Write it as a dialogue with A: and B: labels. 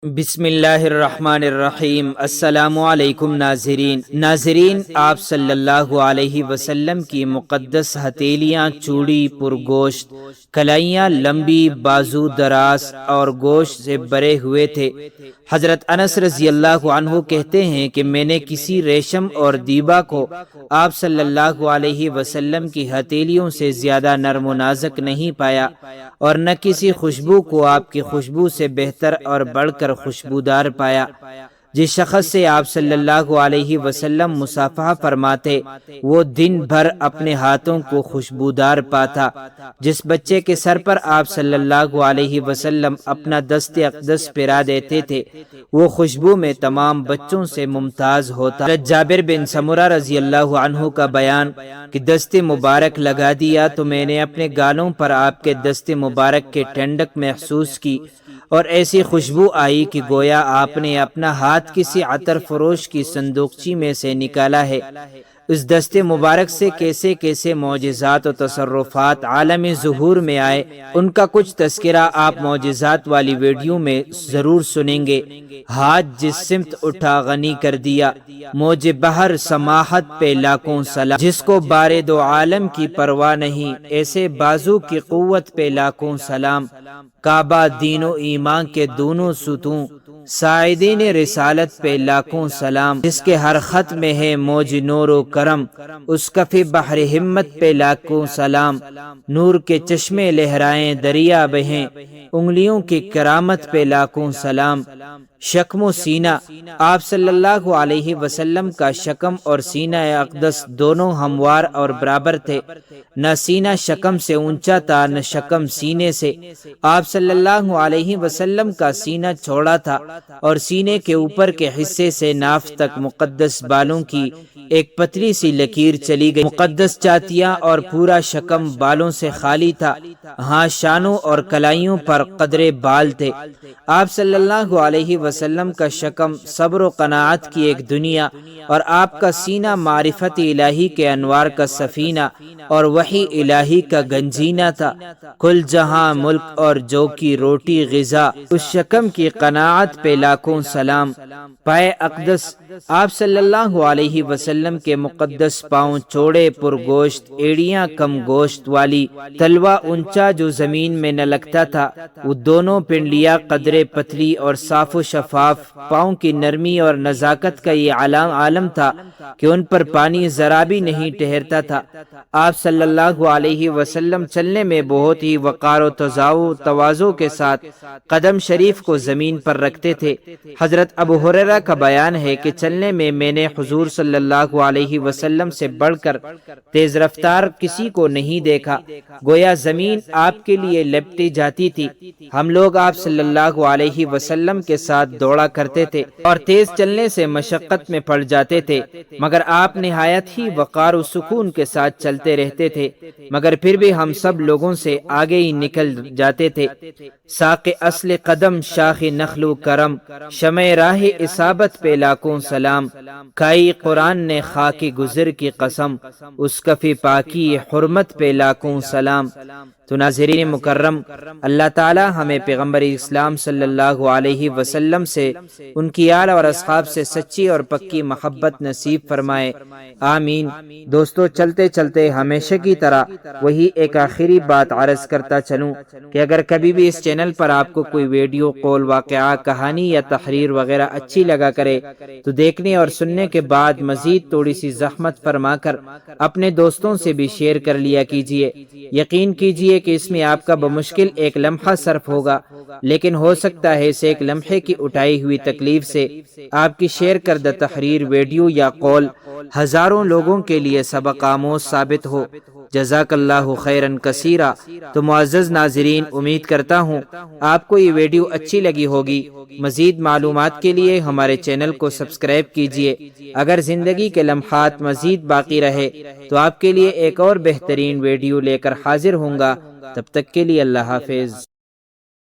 A: بسم اللہ الرحمن الرحیم۔ السلام علیکم ناظرین، آپ صلی اللہ علیہ وسلم کی مقدس ہتھیلیاں چوڑی پرگوشت، کلائیاں لمبی، بازو دراز اور گوشت سے بھرے ہوئے تھے۔ حضرت انس رضی اللہ عنہ کہتے ہیں کہ میں نے کسی ریشم اور دیبا کو آپ صلی اللہ علیہ وسلم کی ہتھیلیوں سے زیادہ نرم و نازک نہیں پایا، اور نہ کسی خوشبو کو آپ کی خوشبو سے بہتر اور بڑھ کر خوشبودار پایا۔ جس شخص سے آپ صلی اللہ علیہ وسلم مصافحہ فرماتے، وہ دن بھر اپنے ہاتھوں کو خوشبودار پاتا۔ جس بچے کے سر پر آپ صلی اللہ علیہ وسلم اپنا دست اقدس پھیرا دیتے تھے، وہ خوشبو میں تمام بچوں سے ممتاز ہوتا۔ جابر بن سمرہ رضی اللہ عنہ کا بیان کہ دست مبارک لگا دیا تو میں نے اپنے گالوں پر آپ کے دست مبارک کے ٹھنڈک محسوس کی، اور ایسی خوشبو آئی کہ گویا آپ نے اپنا ہاتھ کسی عطر فروش کی صندوقچی میں سے نکالا ہے۔ اس دست مبارک سے کیسے کیسے معجزات و تصرفات عالم ظہور میں آئے، ان کا کچھ تذکرہ آپ معجزات والی ویڈیو میں ضرور سنیں گے۔ ہاتھ جس سمت اٹھا غنی کر دیا، موج بحر سماحت پہ لاکھوں سلام۔ جس کو بارے دو عالم کی پرواہ نہیں، ایسے بازو کی قوت پہ لاکھوں سلام۔ کعبہ دین و ایمان کے دونوں ستون، سائدین رسالت پہ لاکھوں سلام۔ جس کے ہر خط میں ہے موج نور و کرم، اس کفِ بحر ہمت پہ لاکھوں سلام۔ نور کے چشمے لہرائیں دریا بہیں، انگلیوں کی کرامت پہ لاکھوں سلام۔ شکم و سینہ، آپ صلی اللہ علیہ وسلم کا شکم اور سینہ اقدس دونوں ہموار اور برابر تھے۔ نہ سینہ شکم سے اونچا تھا، نہ شکم سینے سے۔ آپ صلی اللہ علیہ وسلم کا سینہ چوڑا تھا، اور سینے کے اوپر کے حصے سے ناف تک مقدس بالوں کی ایک پتلی سی لکیر چلی گئی۔ مقدس چاتیاں اور پورا شکم بالوں سے خالی تھا۔ ہاں، شانوں اور کلائیوں پر قدرے بال تھے۔ آپ صلی اللہ علیہ وسلم کا شکم صبر و قناعت کی ایک دنیا، اور آپ کا سینہ معرفت الہی کے انوار کا سفینہ اور وحی الہی کا گنجینہ تھا۔ کل جہاں ملک اور جو کی روٹی غذا، اس شکم کی قناعت پہ لاکھوں سلام۔ پائے اقدس، آپ صلی اللہ علیہ وسلم کے مقدس پاؤں چوڑے پرگوشت، ایڑیاں کم گوشت والی، تلوا اونچا جو زمین میں نہ لگتا تھا۔ وہ دونوں پنڈلیاں قدرے پتلی اور صاف و شفاف، پاؤں کی نرمی اور نزاکت کا یہ عالم تھا کہ ان پر پانی ذرا بھی نہیں ٹھہرتا تھا۔ آپ صلی اللہ علیہ وسلم چلنے میں بہت ہی وقار و تواضع کے ساتھ قدم شریف کو زمین پر رکھتے تھے۔ حضرت ابو ہریرہ کا بیان ہے کہ چلنے میں نے حضور صلی اللہ علیہ وسلم سے بڑھ کر تیز رفتار کسی کو نہیں دیکھا، گویا زمین آپ کے لیے لپٹی جاتی تھی۔ ہم لوگ آپ صلی اللہ علیہ وسلم کے ساتھ دوڑا کرتے تھے اور تیز چلنے سے مشقت میں پڑ جاتے تھے، مگر آپ نہایت ہی وقار و سکون کے ساتھ چلتے رہتے تھے، مگر پھر بھی ہم سب لوگوں سے آگے ہی نکل جاتے تھے۔ ساق اصل قدم شاخ نخل و کرم، شمع راہ اصابت پہ لاکھوں سلام۔ کھائی قرآن نے خاک گزر کی قسم، اس کفِ پاکی حرمت پہ لاکھوں سلام۔ تو ناظرین مکرم، اللہ تعالی ہمیں پیغمبر اسلام صلی اللہ علیہ وسلم سے، ان کی آل اور اصحاب سے سچی اور پکی محبت نصیب فرمائے، آمین۔ دوستو، چلتے چلتے ہمیشہ کی طرح وہی ایک آخری بات عرض کرتا چلوں کہ اگر کبھی بھی اس چینل پر آپ کو کوئی ویڈیو، قول، واقعہ، کہانی یا تحریر وغیرہ اچھی لگا کرے تو دیکھنے اور سننے کے بعد مزید تھوڑی سی زحمت فرما کر اپنے دوستوں سے بھی شیئر کر لیا کیجیے۔ یقین کیجیے کہ اس میں آپ کا بمشکل ایک لمحہ صرف ہوگا، لیکن ہو سکتا ہے اس ایک لمحے کی اٹھائی ہوئی تکلیف سے آپ کی شیئر کردہ تحریر، ویڈیو یا قول ہزاروں لوگوں کے لیے سبق آموز ثابت ہو۔ جزاک اللہ خیرن کثیرا۔ تو معزز ناظرین، امید کرتا ہوں آپ کو یہ ویڈیو اچھی لگی ہوگی۔ مزید معلومات کے لیے ہمارے چینل کو سبسکرائب کیجیے۔ اگر زندگی کے لمحات مزید باقی رہے تو آپ کے لیے ایک اور بہترین ویڈیو لے کر حاضر ہوں گا۔ تب تک کے لیے اللہ حافظ۔